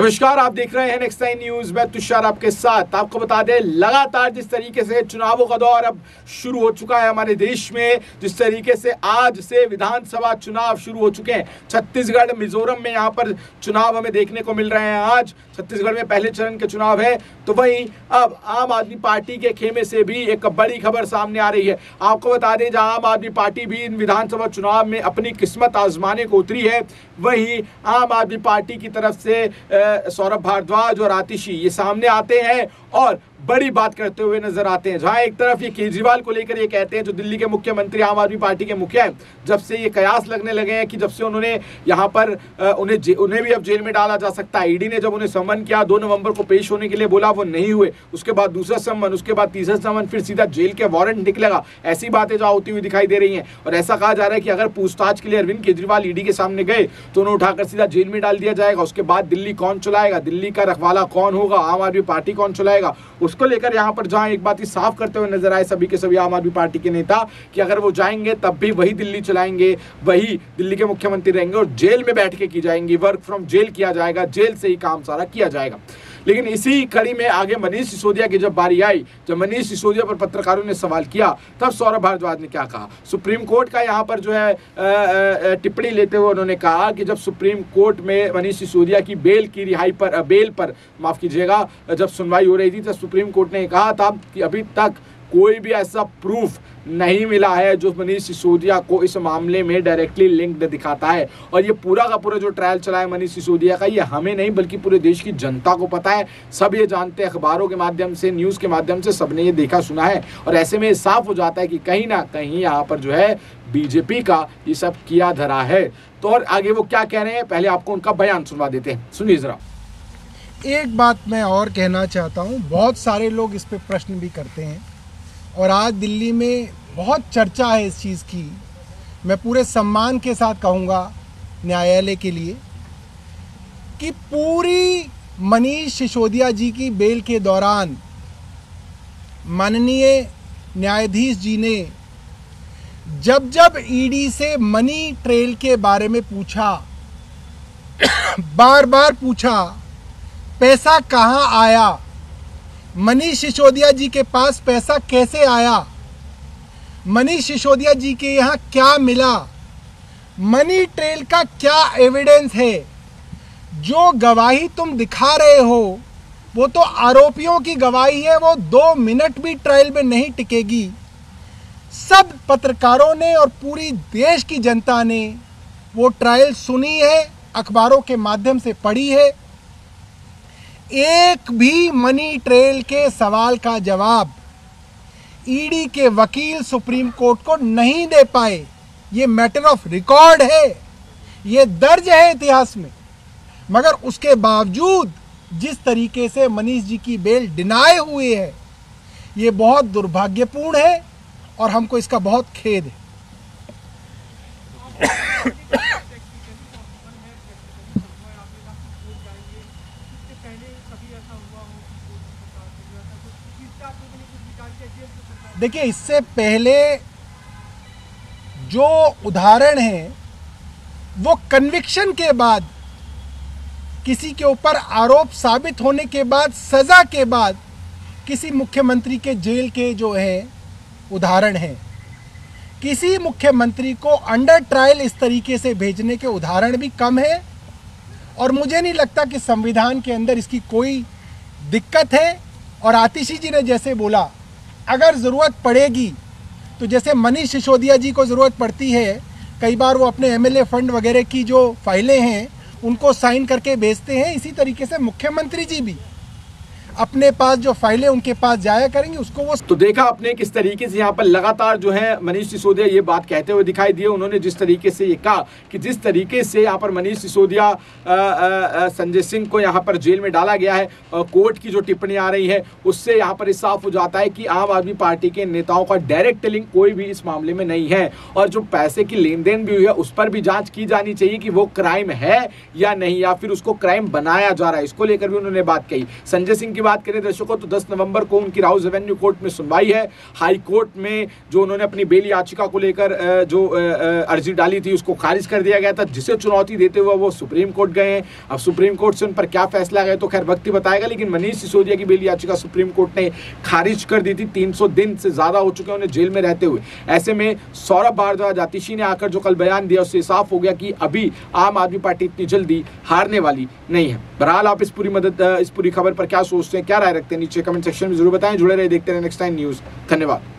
नमस्कार, आप देख रहे हैं नेक्स्ट टाइम न्यूज। मैं तुषार आपके साथ। आपको बता दें, लगातार जिस तरीके से चुनावों का दौर अब शुरू हो चुका है हमारे देश में, जिस तरीके से आज से विधानसभा चुनाव शुरू हो चुके हैं। छत्तीसगढ़, मिजोरम में यहाँ पर चुनाव हमें देखने को मिल रहे हैं। आज छत्तीसगढ़ में पहले चरण के चुनाव है, तो वहीं अब आम आदमी पार्टी के खेमे से भी एक बड़ी खबर सामने आ रही है। आपको बता दें, जहां आम आदमी पार्टी भी इन विधानसभा चुनाव में अपनी किस्मत आजमाने को उतरी है, वहीं आम आदमी पार्टी की तरफ से सौरभ भारद्वाज और आतिशी ये सामने आते हैं और बड़ी बात करते हुए नजर आते हैं। जहां एक तरफ ये केजरीवाल को लेकर ये कहते हैं, जो दिल्ली के मुख्यमंत्री आम आदमी पार्टी के मुखिया हैं, जब से ये कयास लगने लगे हैं कि जब से उन्होंने यहाँ पर उन्हें भी अब जेल में डाला जा सकता है। ईडी ने जब उन्हें सम्मन किया, 2 नवंबर को पेश होने के लिए बोला, वो नहीं हुए। उसके बाद दूसरा सम्मन, उसके बाद तीसरा सम्मन, फिर सीधा जेल के वारंट निकलेगा। ऐसी बातें जहाँ होती हुई दिखाई दे रही हैं और ऐसा कहा जा रहा है कि अगर पूछताछ के लिए अरविंद केजरीवाल ईडी के सामने गए तो उन्हें उठाकर सीधा जेल में डाल दिया जाएगा। उसके बाद दिल्ली कौन चलाएगा, दिल्ली का रखवाला कौन होगा, आम आदमी पार्टी कौन चलाएगा, उसको लेकर यहाँ पर जहां एक बात ही साफ करते हुए नजर आए सभी के सभी आम आदमी पार्टी के नेता कि अगर वो जाएंगे तब भी वही दिल्ली चलाएंगे, वही दिल्ली के मुख्यमंत्री रहेंगे और जेल में बैठ के की जाएंगी, वर्क फ्रॉम जेल किया जाएगा, जेल से ही काम सारा किया जाएगा। लेकिन इसी कड़ी में आगे मनीष सिसोदिया की जब बारी आई, जब मनीष सिसोदिया पर पत्रकारों ने सवाल किया, तब सौरभ भारद्वाज ने क्या कहा। सुप्रीम कोर्ट का यहाँ पर जो है टिप्पणी लेते हुए उन्होंने कहा कि जब सुप्रीम कोर्ट में मनीष सिसोदिया की बेल पर माफ कीजिएगा, जब सुनवाई हो रही थी, तब सुप्रीम कोर्ट ने कहा था कि अभी तक कोई भी ऐसा प्रूफ नहीं मिला है जो मनीष सिसोदिया को इस मामले में डायरेक्टली लिंक्ड दिखाता है। और ये पूरा का पूरा जो ट्रायल चला है मनीष सिसोदिया का, ये हमें नहीं बल्कि पूरे देश की जनता को पता है। सब ये जानते हैं, अखबारों के माध्यम से, न्यूज़ के माध्यम से सबने ये देखा सुना है। और ऐसे में साफ हो जाता है कि कहीं ना कहीं यहाँ पर जो है बीजेपी का ये सब किया धरा है। तो और आगे वो क्या कह रहे हैं, पहले आपको उनका बयान सुनवा देते हैं, सुनिए जरा। एक बात मैं और कहना चाहता हूँ, बहुत सारे लोग इस पे प्रश्न भी करते हैं और आज दिल्ली में बहुत चर्चा है इस चीज़ की। मैं पूरे सम्मान के साथ कहूँगा न्यायालय के लिए कि पूरी मनीष सिसोदिया जी की बेल के दौरान माननीय न्यायाधीश जी ने जब जब ईडी से मनी ट्रेल के बारे में पूछा, बार बार पूछा, पैसा कहाँ आया, मनीष सिसोदिया जी के पास पैसा कैसे आया, मनीष सिसोदिया जी के यहाँ क्या मिला, मनी ट्रेल का क्या एविडेंस है, जो गवाही तुम दिखा रहे हो वो तो आरोपियों की गवाही है, वो 2 मिनट भी ट्रायल में नहीं टिकेगी। सब पत्रकारों ने और पूरी देश की जनता ने वो ट्रायल सुनी है, अखबारों के माध्यम से पढ़ी है। एक भी मनी ट्रेल के सवाल का जवाब ईडी के वकील सुप्रीम कोर्ट को नहीं दे पाए। ये मैटर ऑफ रिकॉर्ड है, ये दर्ज है इतिहास में। मगर उसके बावजूद जिस तरीके से मनीष जी की बेल डिनाई हुई है, ये बहुत दुर्भाग्यपूर्ण है और हमको इसका बहुत खेद है। देखिए, इससे पहले जो उदाहरण है वो कन्विक्शन के बाद, किसी के ऊपर आरोप साबित होने के बाद, सजा के बाद किसी मुख्यमंत्री के जेल के जो है उदाहरण हैं। किसी मुख्यमंत्री को अंडर ट्रायल इस तरीके से भेजने के उदाहरण भी कम है और मुझे नहीं लगता कि संविधान के अंदर इसकी कोई दिक्कत है। और आतिशी जी ने जैसे बोला, अगर ज़रूरत पड़ेगी तो जैसे मनीष सिसोदिया जी को ज़रूरत पड़ती है, कई बार वो अपने एमएलए फंड वगैरह की जो फाइलें हैं उनको साइन करके भेजते हैं, इसी तरीके से मुख्यमंत्री जी भी अपने पास जो फाइलें उनके पास जाया करेंगे उसको वो। तो देखा आपने किस तरीके से यहाँ पर लगातार जो है मनीष सिसोदिया ये बात कहते हुए दिखाई दिए। उन्होंने जिस तरीके से ये कहा कि जिस तरीके से यहाँ पर मनीष सिसोदिया संजय सिंह को यहाँ पर जेल में डाला गया है, कोर्ट की जो टिप्पणी आ रही है उससे यहाँ पर साफ हो जाता है कि आम आदमी पार्टी के नेताओं का डायरेक्ट लिंक कोई भी इस मामले में नहीं है। और जो पैसे की लेन देन भी हुई है उस पर भी जाँच की जानी चाहिए कि वो क्राइम है या नहीं, या फिर उसको क्राइम बनाया जा रहा है। इसको लेकर भी उन्होंने बात कही। संजय सिंह की बात करें दर्शकों तो 10 नवंबर को उनकी राउज एवेन्यू कोर्ट में सुनवाई है। हाई कोर्ट में जो उन्होंने अपनी बेल याचिका को लेकर जो अर्जी डाली थी उसको खारिज कर दिया गया था, जिसे चुनौती देते हुए वो सुप्रीम कोर्ट गए हैं। अब सुप्रीम कोर्ट से उन पर क्या फैसला गया तो खैर वक्त ही बताएगा, लेकिन मनीष सिसोदिया की बेल याचिका सुप्रीम कोर्ट ने खारिज कर दी थी। 300 दिन से ज्यादा हो चुके हैं उन्हें जेल में रहते हुए। ऐसे में सौरभ भारद्वाज आतिशी ने आकर जो कल बयान दिया उससे साफ हो गया कि अभी आम आदमी पार्टी इतनी जल्दी हारने वाली नहीं है। बहरहाल आप इस पूरी खबर पर क्या सोचते हैं, क्या राय रखते हैं, नीचे कमेंट सेक्शन में जरूर बताएं। जुड़े रहे, देखते रहे नेक्स्ट टाइम न्यूज। धन्यवाद।